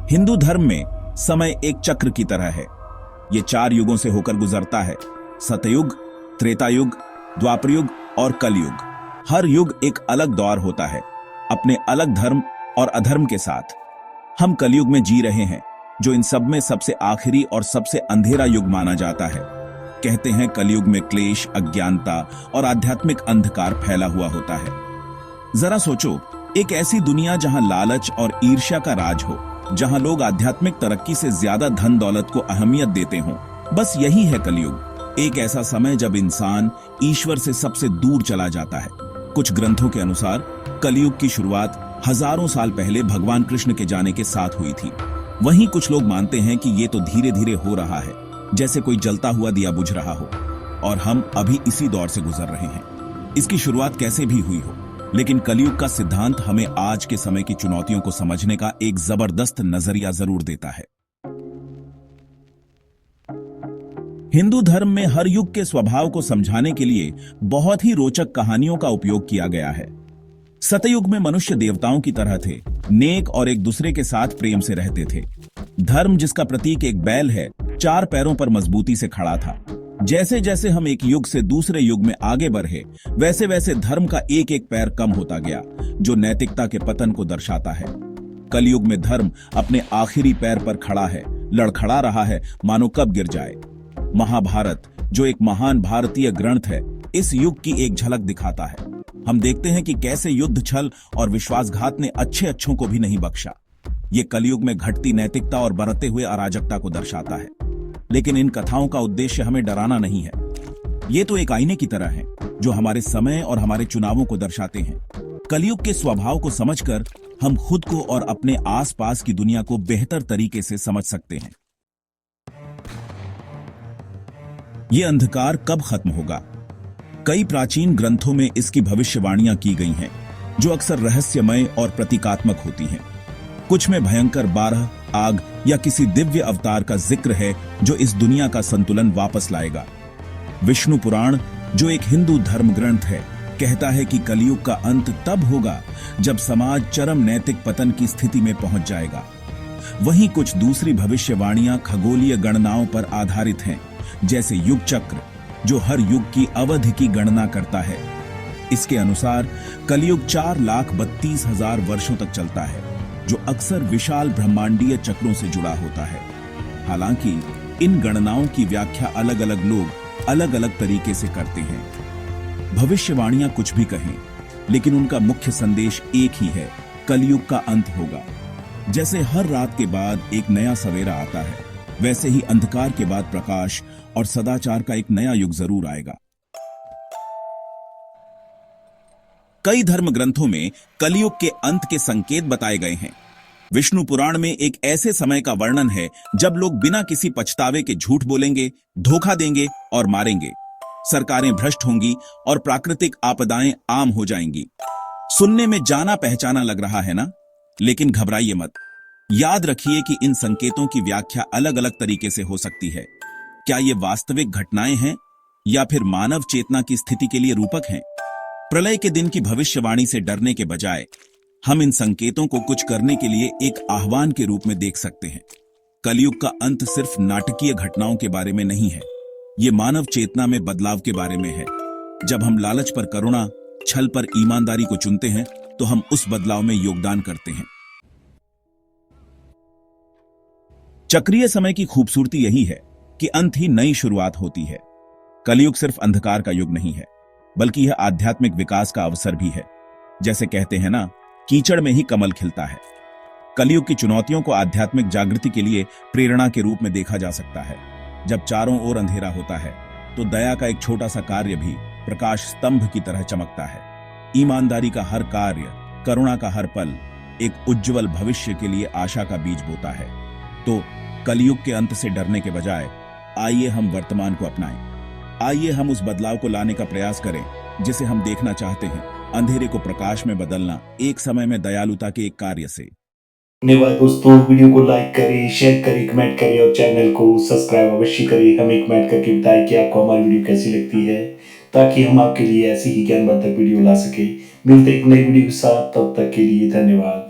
हिंदू धर्म में समय एक चक्र की तरह है। ये 4 युगों से होकर गुजरता है। सतयुग, त्रेता युग, द्वापर युग और कलयुग। हर युग एक अलग दौर होता है, अपने अलग धर्म और अधर्म के साथ। हम कलयुग में जी रहे हैं, जो इन सब में सबसे आखिरी और सबसे अंधेरा युग माना जाता है। कहते हैं कलयुग में क्लेश, अज्ञानता और आध्यात्मिक अंधकार फैला हुआ होता है। जरा सोचो, एक ऐसी दुनिया जहां लालच और ईर्ष्या का राज हो, जहां लोग आध्यात्मिक तरक्की से ज्यादा धन दौलत को अहमियत देते हों। बस यही है कलयुग, एक ऐसा समय जब इंसान ईश्वर से सबसे दूर चला जाता है। कुछ ग्रंथों के अनुसार कलयुग की शुरुआत हजारों साल पहले भगवान कृष्ण के जाने के साथ हुई थी। वहीं कुछ लोग मानते हैं कि ये तो धीरे धीरे हो रहा है, जैसे कोई जलता हुआ दिया बुझ रहा हो, और हम अभी इसी दौर से गुजर रहे हैं। इसकी शुरुआत कैसे भी हुई हो, लेकिन कलयुग का सिद्धांत हमें आज के समय की चुनौतियों को समझने का एक जबरदस्त नजरिया जरूर देता है। हिंदू धर्म में हर युग के स्वभाव को समझाने के लिए बहुत ही रोचक कहानियों का उपयोग किया गया है। सतयुग में मनुष्य देवताओं की तरह थे, नेक और एक दूसरे के साथ प्रेम से रहते थे। धर्म, जिसका प्रतीक एक बैल है, 4 पैरों पर मजबूती से खड़ा था। जैसे जैसे हम एक युग से दूसरे युग में आगे बढ़े, वैसे वैसे धर्म का एक एक पैर कम होता गया, जो नैतिकता के पतन को दर्शाता है। कलयुग में धर्म अपने आखिरी पैर पर खड़ा है, लड़खड़ा रहा है, मानो कब गिर जाए। महाभारत, जो एक महान भारतीय ग्रंथ है, इस युग की एक झलक दिखाता है। हम देखते हैं कि कैसे युद्ध, छल और विश्वासघात ने अच्छे अच्छों को भी नहीं बख्शा। ये कलयुग में घटती नैतिकता और बढ़ते हुए अराजकता को दर्शाता है। लेकिन इन कथाओं का उद्देश्य हमें डराना नहीं है। ये तो एक आईने की तरह है, जो हमारे समय और हमारे चुनावों को दर्शाते हैं। कलयुग के स्वभाव को समझकर हम खुद को और अपने आसपास की दुनिया को बेहतर तरीके से समझ सकते हैं। ये अंधकार कब खत्म होगा? कई प्राचीन ग्रंथों में इसकी भविष्यवाणियां की गई हैं, जो अक्सर रहस्यमय और प्रतीकात्मक होती हैं। कुछ में भयंकर 12 आग या किसी दिव्य अवतार का जिक्र है, जो इस दुनिया का संतुलन वापस लाएगा। विष्णु पुराण, जो एक हिंदू धर्म ग्रंथ है, कहता है कि कलयुग का अंत तब होगा जब समाज चरम नैतिक पतन की स्थिति में पहुंच जाएगा। वहीं कुछ दूसरी भविष्यवाणियां खगोलीय गणनाओं पर आधारित हैं, जैसे युग चक्र, जो हर युग की अवधि की गणना करता है। इसके अनुसार कलयुग 4,32,000 वर्षों तक चलता है, जो अक्सर विशाल ब्रह्मांडीय चक्रों से जुड़ा होता है। हालांकि इन गणनाओं की व्याख्या अलग अलग लोग अलग अलग तरीके से करते हैं। भविष्यवाणियां कुछ भी कहें, लेकिन उनका मुख्य संदेश एक ही है, कलयुग का अंत होगा। जैसे हर रात के बाद एक नया सवेरा आता है, वैसे ही अंधकार के बाद प्रकाश और सदाचार का एक नया युग जरूर आएगा। कई धर्म ग्रंथों में कलयुग के अंत के संकेत बताए गए हैं। विष्णु पुराण में एक ऐसे समय का वर्णन है जब लोग बिना किसी पछतावे के झूठ बोलेंगे, धोखा देंगे और मारेंगे। सरकारें भ्रष्ट होंगी और प्राकृतिक आपदाएं आम हो जाएंगी। सुनने में जाना पहचाना लग रहा है ना? लेकिन घबराइए मत। याद रखिए कि इन संकेतों की व्याख्या अलग अलग तरीके से हो सकती है। क्या ये वास्तविक घटनाएं हैं या फिर मानव चेतना की स्थिति के लिए रूपक हैं? प्रलय के दिन की भविष्यवाणी से डरने के बजाय हम इन संकेतों को कुछ करने के लिए एक आह्वान के रूप में देख सकते हैं। कलयुग का अंत सिर्फ नाटकीय घटनाओं के बारे में नहीं है, ये मानव चेतना में बदलाव के बारे में है। जब हम लालच पर करुणा, छल पर ईमानदारी को चुनते हैं, तो हम उस बदलाव में योगदान करते हैं। चक्रीय समय की खूबसूरती यही है कि अंत ही नई शुरुआत होती है। कलयुग सिर्फ अंधकार का युग नहीं है, बल्कि यह आध्यात्मिक विकास का अवसर भी है। जैसे कहते हैं ना, कीचड़ में ही कमल खिलता है। कलयुग की चुनौतियों को आध्यात्मिक जागृति के लिए प्रेरणा के रूप में देखा जा सकता है। जब चारों ओर अंधेरा होता है, तो दया का एक छोटा सा कार्य भी प्रकाश स्तंभ की तरह चमकता है। ईमानदारी का हर कार्य, करुणा का हर पल एक उज्जवल भविष्य के लिए आशा का बीज बोता है। तो कलयुग के अंत से डरने के बजाय आइए हम वर्तमान को अपनाएं। आइए हम उस बदलाव को लाने का प्रयास करें जिसे हम देखना चाहते हैं, अंधेरे को प्रकाश में बदलना, एक समय में दयालुता के एक कार्य से। धन्यवाद दोस्तों। वीडियो को लाइक करें, शेयर करें, कमेंट करें और चैनल को सब्सक्राइब अवश्य करें। हमें कमेंट करके बताएं कि आपको हमारी वीडियो कैसी लगती है, ताकि हम आपके लिए ऐसी ही ज्ञानवर्धक वीडियो ला सके। मिलते एक नई वीडियो के साथ, तब तक के लिए धन्यवाद।